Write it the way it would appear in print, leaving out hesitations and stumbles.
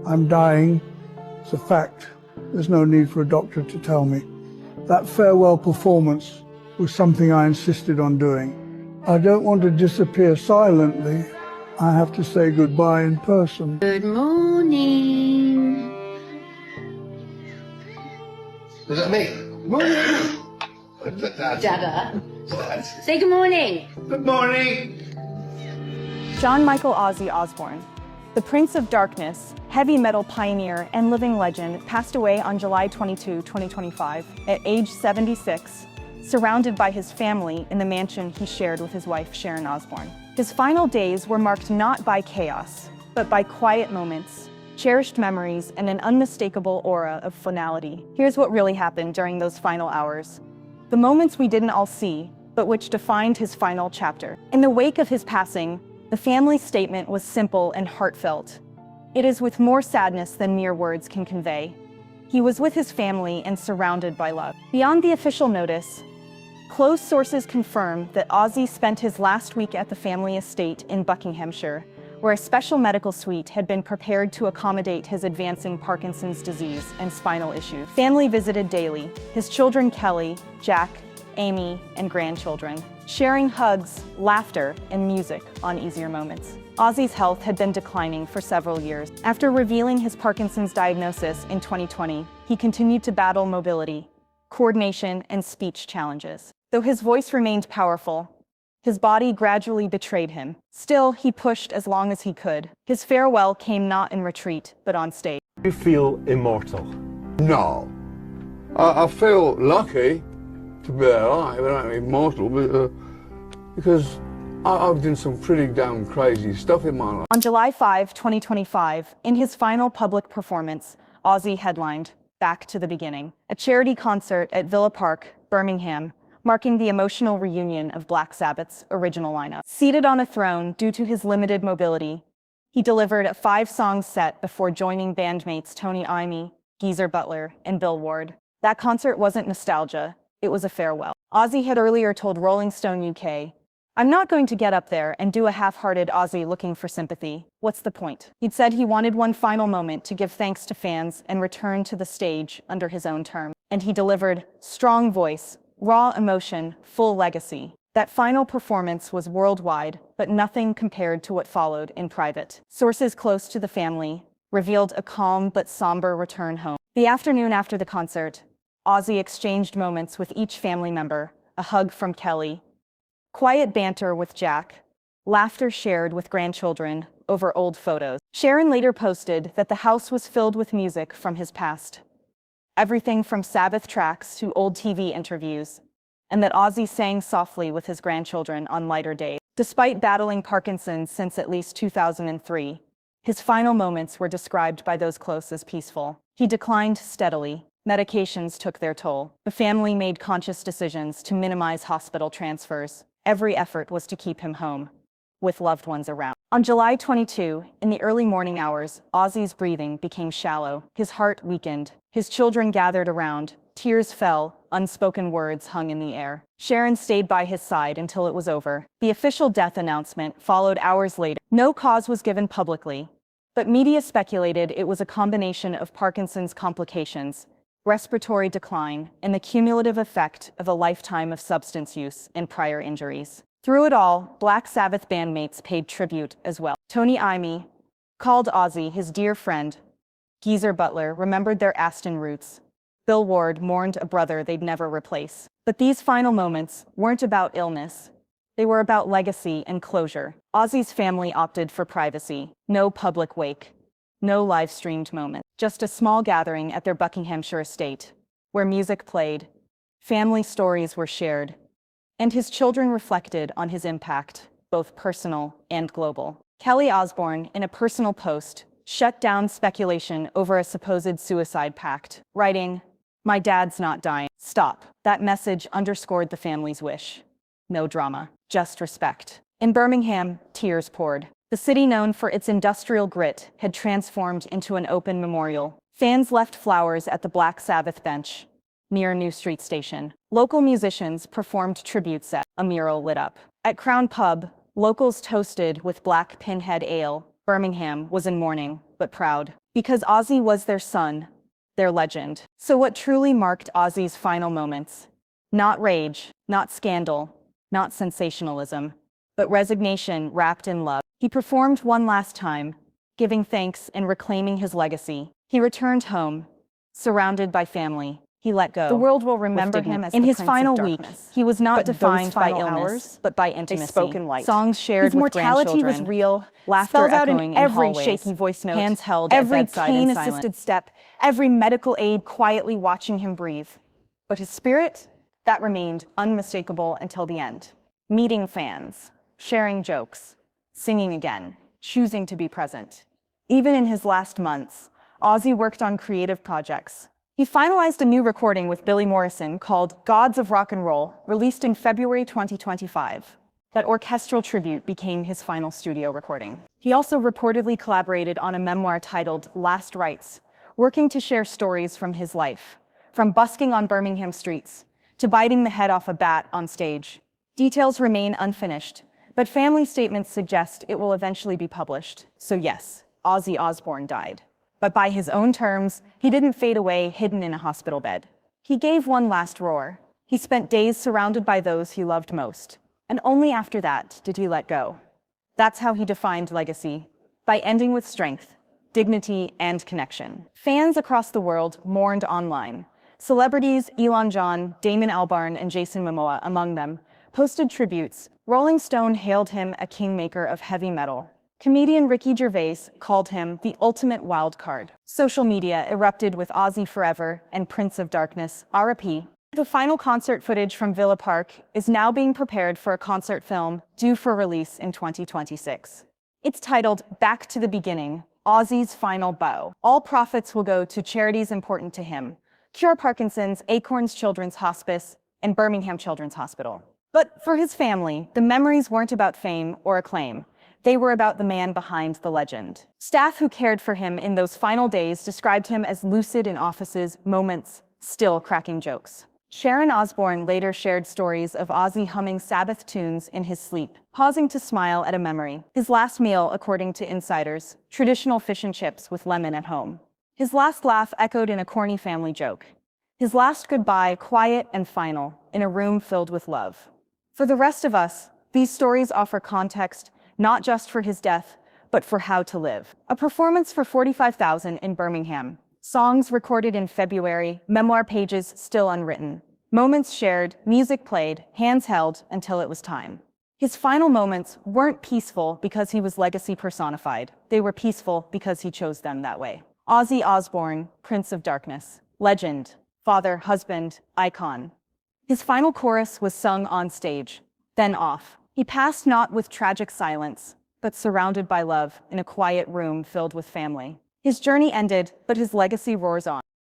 I'm dying. It's a fact. There's no need for a doctor to tell me. That farewell performance was something I insisted on doing. I don't want to disappear silently. I have to say goodbye in person. Good morning. Is that me? Morning! Dada. Say good morning. Good morning! John Michael Ozzy Osbourne, the Prince of Darkness, heavy metal pioneer and living legend, passed away on July 22, 2025, at age 76, surrounded by his family in the mansion he shared with his wife, Sharon Osbourne. His final days were marked not by chaos, but by quiet moments, cherished memories, and an unmistakable aura of finality. Here's what really happened during those final hours. The moments we didn't all see, but which defined his final chapter. In the wake of his passing, the family's statement was simple and heartfelt. It is with more sadness than mere words can convey. He was with his family and surrounded by love. Beyond the official notice, close sources confirm that Ozzy spent his last week at the family estate in Buckinghamshire, where a special medical suite had been prepared to accommodate his advancing Parkinson's disease and spinal issues. Family visited daily, his children Kelly, Jack, Aimee, and grandchildren, sharing hugs, laughter, and music on easier moments. Ozzy's health had been declining for several years. After revealing his Parkinson's diagnosis in 2020, he continued to battle mobility, coordination, and speech challenges. Though his voice remained powerful, his body gradually betrayed him. Still, he pushed as long as he could. His farewell came not in retreat, but on stage. You feel immortal? No. I feel lucky to be alive, and I'm immortal, but, because I've done some pretty damn crazy stuff in my life. On July 5, 2025, in his final public performance, Ozzy headlined Back to the Beginning, a charity concert at Villa Park, Birmingham, marking the emotional reunion of Black Sabbath's original lineup. Seated on a throne due to his limited mobility, he delivered a 5-song set before joining bandmates Tony Iommi, Geezer Butler, and Bill Ward. That concert wasn't nostalgia, it was a farewell. Ozzy had earlier told Rolling Stone UK, "I'm not going to get up there and do a half-hearted Ozzy looking for sympathy. What's the point?" He'd said he wanted one final moment to give thanks to fans and return to the stage under his own terms. And he delivered strong voice, raw emotion, full legacy. That final performance was worldwide, but nothing compared to what followed in private. Sources close to the family revealed a calm but somber return home. The afternoon after the concert, Ozzy exchanged moments with each family member, a hug from Kelly, quiet banter with Jack, laughter shared with grandchildren over old photos. Sharon later posted that the house was filled with music from his past, everything from Sabbath tracks to old TV interviews, and that Ozzy sang softly with his grandchildren on lighter days. Despite battling Parkinson's since at least 2003, his final moments were described by those close as peaceful. He declined steadily. Medications took their toll. The family made conscious decisions to minimize hospital transfers. Every effort was to keep him home, with loved ones around. On July 22, in the early morning hours, Ozzy's breathing became shallow. His heart weakened. His children gathered around. Tears fell. Unspoken words hung in the air. Sharon stayed by his side until it was over. The official death announcement followed hours later. No cause was given publicly, but media speculated it was a combination of Parkinson's complications, respiratory decline, and the cumulative effect of a lifetime of substance use and prior injuries. Through it all, Black Sabbath bandmates paid tribute as well. Tony Iommi called Ozzy his dear friend. Geezer Butler remembered their Aston roots. Bill Ward mourned a brother they'd never replace. But these final moments weren't about illness. They were about legacy and closure. Ozzy's family opted for privacy. No public wake. No live-streamed moment. Just a small gathering at their Buckinghamshire estate, where music played, family stories were shared, and his children reflected on his impact, both personal and global. Kelly Osbourne, in a personal post, shut down speculation over a supposed suicide pact, writing, "My dad's not dying. Stop." That message underscored the family's wish. No drama, just respect. In Birmingham, tears poured. The city, known for its industrial grit, had transformed into an open memorial. Fans left flowers at the Black Sabbath bench, near New Street Station. Local musicians performed tributes at a mural lit up. At Crown Pub, locals toasted with Black Pinhead Ale. Birmingham was in mourning, but proud. Because Ozzy was their son, their legend. So what truly marked Ozzy's final moments? Not rage, not scandal, not sensationalism, but resignation wrapped in love. He performed one last time, giving thanks and reclaiming his legacy. He returned home, surrounded by family. He let go. The world will remember him as in his final week. He was not defined by illness, but by intimacy. They spoke in light. Songs shared with grandchildren. His mortality was real. Laughter out in every shaky voice note. Hands held every cane-assisted step. Every medical aid quietly watching him breathe. But his spirit, that remained unmistakable until the end. Meeting fans, sharing jokes, singing again, choosing to be present. Even in his last months, Ozzy worked on creative projects. He finalized a new recording with Billy Morrison called Gods of Rock and Roll, released in February 2025. That orchestral tribute became his final studio recording. He also reportedly collaborated on a memoir titled Last Rites, working to share stories from his life, from busking on Birmingham streets to biting the head off a bat on stage. Details remain unfinished, but family statements suggest it will eventually be published. So yes, Ozzy Osbourne died. But by his own terms, he didn't fade away hidden in a hospital bed. He gave one last roar. He spent days surrounded by those he loved most. And only after that did he let go. That's how he defined legacy, by ending with strength, dignity, and connection. Fans across the world mourned online. Celebrities Elton John, Damon Albarn, and Jason Momoa, among them, posted tributes. Rolling Stone hailed him a kingmaker of heavy metal. Comedian Ricky Gervais called him the ultimate wild card. Social media erupted with Ozzy Forever and Prince of Darkness, R.I.P. The final concert footage from Villa Park is now being prepared for a concert film due for release in 2026. It's titled Back to the Beginning, Ozzy's Final Bow. All profits will go to charities important to him: Cure Parkinson's, Acorns Children's Hospice, and Birmingham Children's Hospital. But for his family, the memories weren't about fame or acclaim. They were about the man behind the legend. Staff who cared for him in those final days described him as lucid in offices, moments, still cracking jokes. Sharon Osbourne later shared stories of Ozzy humming Sabbath tunes in his sleep, pausing to smile at a memory. His last meal, according to insiders, traditional fish and chips with lemon at home. His last laugh echoed in a corny family joke. His last goodbye, quiet and final, in a room filled with love. For the rest of us, these stories offer context, not just for his death, but for how to live. A performance for 45,000 in Birmingham. Songs recorded in February, memoir pages still unwritten. Moments shared, music played, hands held until it was time. His final moments weren't peaceful because he was legacy personified. They were peaceful because he chose them that way. Ozzy Osbourne, Prince of Darkness. Legend, father, husband, icon. His final chorus was sung on stage, then off. He passed not with tragic silence, but surrounded by love in a quiet room filled with family. His journey ended, but his legacy roars on.